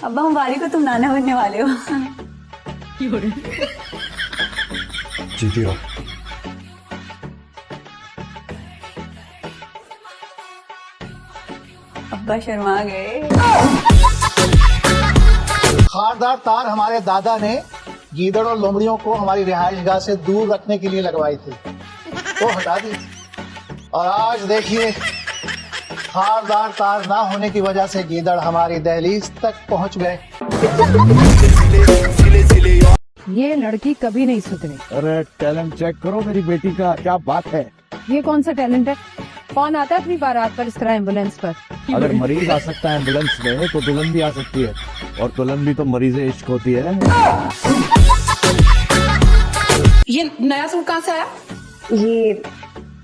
अब्बा मुबारक को तुम नाना बनने वाले हो। जीती रहो। अब्बा शर्मा गए। खारदार तार हमारे दादा ने गीदड़ और लोमड़ियों को हमारी रिहाइश गाह से दूर रखने के लिए लगवाई थी, तो हटा दी। और आज देखिए, खारदार तार ना होने की वजह से गीदड़ हमारी दहलीज तक पहुंच गए। ये लड़की कभी नहीं सुधरे। अरे टैलेंट चेक करो मेरी बेटी का, क्या बात है। ये कौन सा टैलेंट है? कौन आता है अपनी बारात पर इस तरह एम्बुलेंस पर? अगर मरीज आ सकता है एम्बुलेंस में तो दुल्हन भी आ सकती है, और दुल्हन भी तो मरीज इश्क होती है। ये नया सूट कहाँ से आया? ये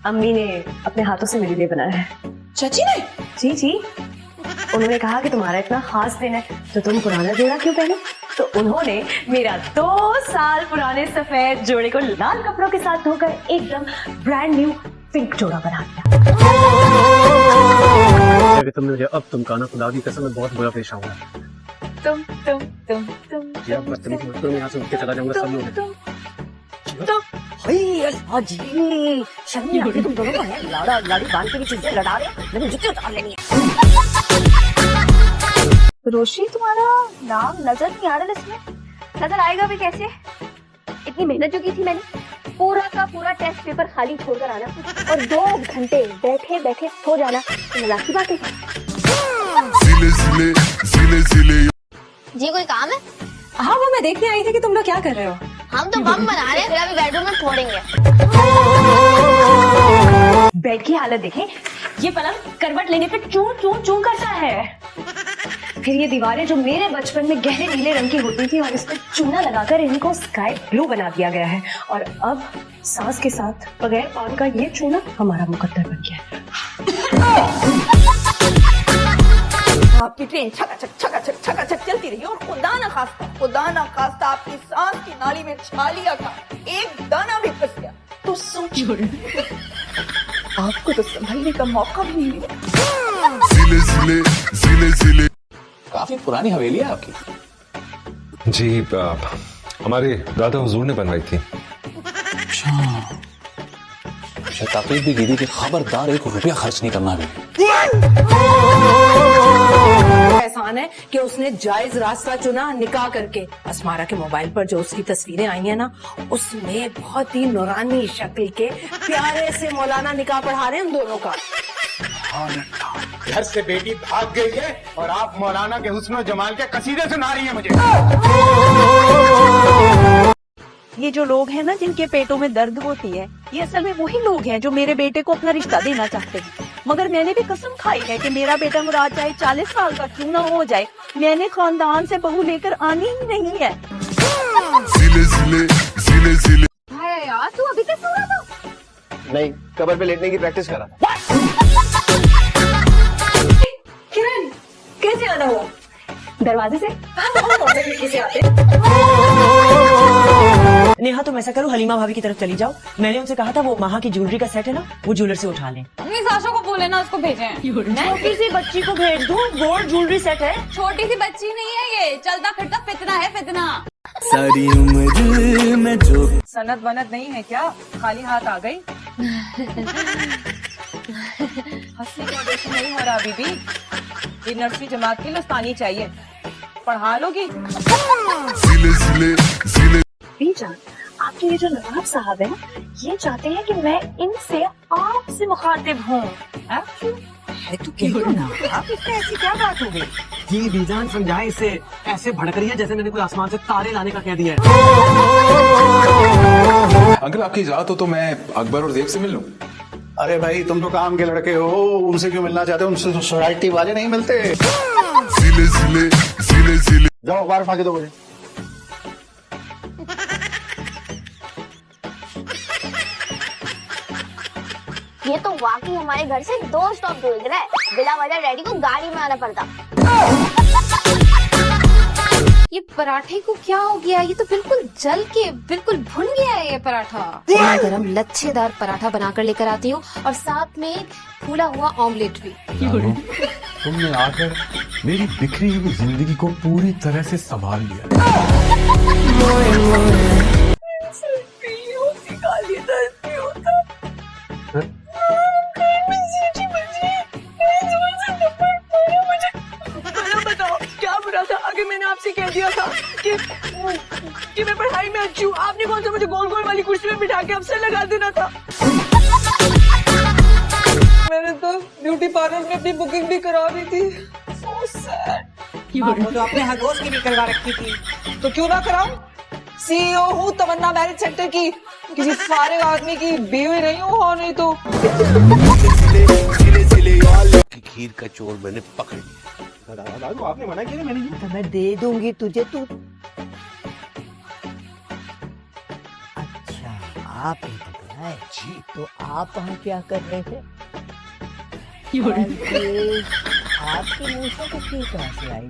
अम्मी ने अपने हाथों से मेरे लिए बनाया है। चाची ने? जी जी, उन्होंने कहा कि तुम्हारा इतना खास दिन है तो तुम पुराना जोड़ा क्यों पहनो, तो उन्होंने मेरा 2 साल पुराने सफेद जोड़े को लाल कपड़ों के साथ धोकर एकदम ब्रांड न्यू पिंक जोड़ा बना दिया। तुमने मुझे अब तुम कहना, खुदा की कसम मैं बहुत बुरा पेश आऊंगा। तुम या बदतमीज मत करो, मैं यहाँ से उठ के चला जाऊंगा सब लोग। तुम दोनों को है लाड़ा लाड़ी बांध के भी चीजें लड़ा रहे, लेकिन जुत्ती उतार लेनी है। रोशी, तुम्हारा नाम नजर नहीं आ रहा इसमें। नजर आएगा भी कैसे? इतनी मेहनत जो की थी मैंने, पूरा का पूरा टेस्ट पेपर खाली छोड़कर आना और 2 घंटे बैठे बैठे सो जाना, तो मजाक की बात है। जी कोई काम है? हाँ, वो मैं देखने आई थी कि तुम लोग क्या कर रहे हो। हम तो बम बना रहे हैं, फिर अभी बेडरूम में फोड़ेंगे। बेड की हालत देखें, ये पलंग करवट लेने पे चूं चूं चूं करता है। फिर ये दीवारें जो मेरे बचपन में गहरे नीले रंग की होती थी और इस पर चूना लगाकर इनको स्काई ब्लू बना दिया गया है, और अब सांस के साथ बगैर पान का ये चूना हमारा मुकद्दर बन गया है। आपकी ट्रेन छकाछक चलती रही और खुदा न खास्ता आपकी सांस की नाली में छालिया का एक दाना भी फंस गया तो सोचो, आपको तो संभलने का मौका भी नहीं मिला। काफी पुरानी हवेली है आपकी। जी, हमारे दादा हुजूर ने बनवाई थी। अच्छा, ताकीद भी की थी कि खबरदार 1 रुपया खर्च नहीं करना भी। एहसान है कि उसने जायज रास्ता चुना निकाह करके। अस्मारा के मोबाइल पर जो उसकी तस्वीरें आई हैं ना, उसमें बहुत ही नूरानी शक्ल के प्यारे से मौलाना निकाह पढ़ा रहे हैं उन दोनों का। घर से बेटी भाग गई है और आप मौलाना के हुस्न और जमाल के कसीदे सुना रही हैं मुझे। ये जो लोग हैं ना जिनके पेटों में दर्द होती है, ये असल में वही लोग हैं जो मेरे बेटे को अपना रिश्ता देना चाहते हैं। मगर मैंने भी कसम खाई है कि मेरा बेटा मुराद चाहे 40 साल का क्यों ना हो जाए, मैंने खानदान से बहू लेकर आनी ही नहीं है। यार तू अभी तक सो रहा था? नहीं, कबर पे लेटने की प्रैक्टिस करा। किरण, कैसे आना हुआ? दरवाजे से? कैसे आते? नेहा तुम ऐसा करो, हलीमा भाभी की तरफ चली जाओ। मैंने उनसे कहा था वो महा की ज्वेलरी का सेट है ना, वो ज्वेलर से उठा लें। अपनी सासों को बोले ना उसको भेजें। छोटी सी बच्ची को भेज दूं, गोल्ड ज्वेलरी सेट है। छोटी सी बच्ची नहीं है ये, चलता फिरता फितना है, फितना। सारी उम्र में जो सनद वनद नहीं है क्या? खाली हाथ आ गई। हंसने का ऑडिशन नहीं हो रहा बीबी। ये नर्सरी जमात के लिए उस्तानी चाहिए, पढ़ा लोगी। जान, आपके ये जो नवाब साहब है, ये चाहते हैं कि मैं इनसे आपसे मुखातिब हूँ। है तो क्या ना? इसमें ऐसी क्या बात हो गई? ये बीजान समझाए, इसे ऐसे भड़क रही है जैसे मैंने कोई आसमान से तारे लाने का कह दिया है। अंकल आपकी इजाजत हो तो मैं अकबर और देव से मिल लूं? अरे भाई, तुम तो काम के लड़के हो, उनसे क्यों मिलना चाहते हो? उनसे तो सोसाइटी वाले नहीं मिलते। जाओ अखबार फाके दो मुझे। ये तो वाकई हमारे घर से 2 स्टॉप दूर गिरा है, बिना वजह डैडी को गाड़ी में आना पड़ता। ये पराठे को क्या हो गया? ये तो बिल्कुल जल के बिल्कुल भुन गया है ये पराठा। गरम गरम लच्छेदार पराठा बनाकर लेकर आती हूँ और साथ में फूला हुआ ऑमलेट भी। तुमने आकर मेरी बिखरी हुई जिंदगी को पूरी तरह से संभाल लिया। बताओ क्या बुरा था? आगे मैंने आपसे कह दिया था कि मैं पढ़ाई में अच्छी हूँ। आपने कौन सा मुझे गोल गोल वाली कुर्सी में बिठा के अफसर लगा देना था। मैंने तो ब्यूटी पार्लर में अपनी बुकिंग भी करा दी थी। So sad। वो तो अपने हरदोस्त की भी करवा रखी थी, तो क्यों ना कराऊं? सीईओ हूँ तमन्ना मैरिज सेंटर की, किसी फारिग आदमी की बीवी नहीं हूँ। हो नहीं तो खीर का चोर मैंने पकड़ लिया। दादू आपने मना किया, मैंने तो मैं दे दूंगी तुझे। तू अच्छा आप ही पकड़ा है जी? तो आप वहाँ क्या कर रहे थे? आपके मुंह से तो ठीक कहाँ से आई?